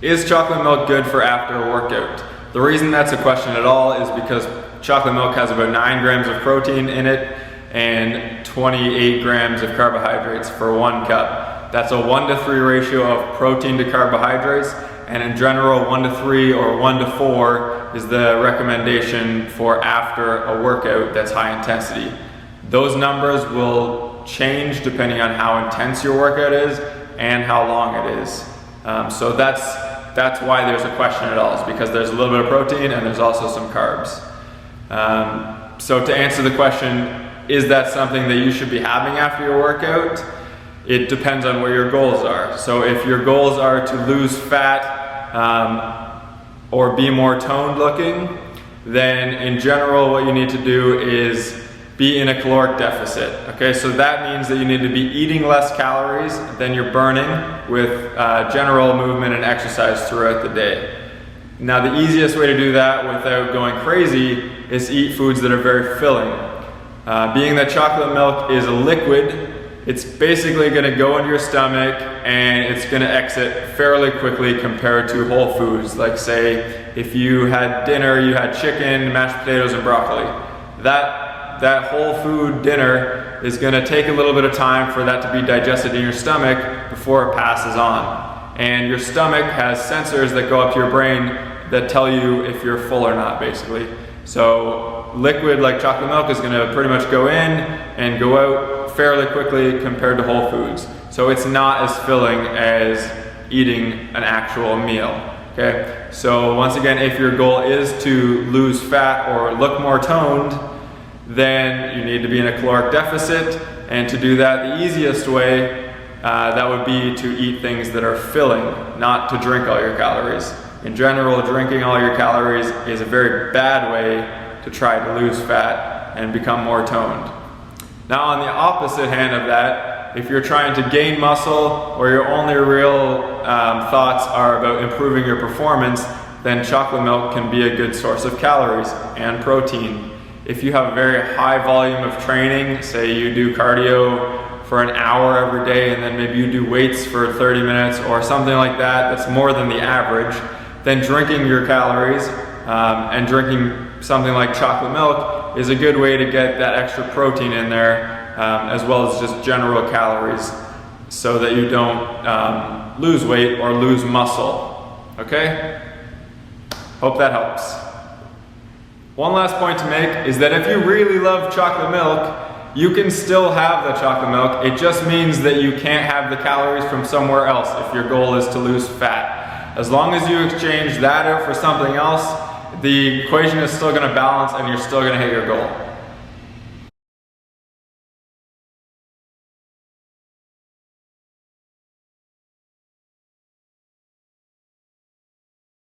Is chocolate milk good for after a workout? The reason that's a question at all is because chocolate milk has about 9 grams of protein in it and 28 grams of carbohydrates for 1 cup. That's a 1-to-3 ratio of protein to carbohydrates, and in general 1-to-3 or 1-to-4 is the recommendation for after a workout that's high intensity. Those numbers will change depending on how intense your workout is and how long it is. So that's why there's a question at all, is because there's a little bit of protein and there's also some carbs. So to answer the question, is that something that you should be having after your workout? It depends on what your goals are. So if your goals are to lose fat or be more toned looking, then in general what you need to do is be in a caloric deficit. Okay, so that means that you need to be eating less calories than you're burning with general movement and exercise throughout the day. Now the easiest way to do that without going crazy is eat foods that are very filling. Being that chocolate milk is a liquid, it's basically going to go into your stomach and it's going to exit fairly quickly compared to whole foods. Like say, if you had dinner, you had chicken, mashed potatoes, and broccoli. That whole food dinner is going to take a little bit of time for that to be digested in your stomach before it passes on. And your stomach has sensors that go up to your brain that tell you if you're full or not, basically. So liquid like chocolate milk is going to pretty much go in and go out fairly quickly compared to whole foods. So it's not as filling as eating an actual meal. Okay? So once again, if your goal is to lose fat or look more toned, then you need to be in a caloric deficit, and to do that, the easiest way that would be to eat things that are filling, not to drink all your calories. In general, drinking all your calories is a very bad way to try to lose fat and become more toned. Now on the opposite hand of that, if you're trying to gain muscle or your only real thoughts are about improving your performance, then chocolate milk can be a good source of calories and protein. If you have a very high volume of training, say you do cardio for an hour every day and then maybe you do weights for 30 minutes or something like that, that's more than the average, then drinking your calories and drinking something like chocolate milk is a good way to get that extra protein in there, as well as just general calories, so that you don't lose weight or lose muscle. Okay? Hope that helps. One last point to make is that if you really love chocolate milk, you can still have the chocolate milk. It just means that you can't have the calories from somewhere else if your goal is to lose fat. As long as you exchange that out for something else, the equation is still going to balance and you're still going to hit your goal.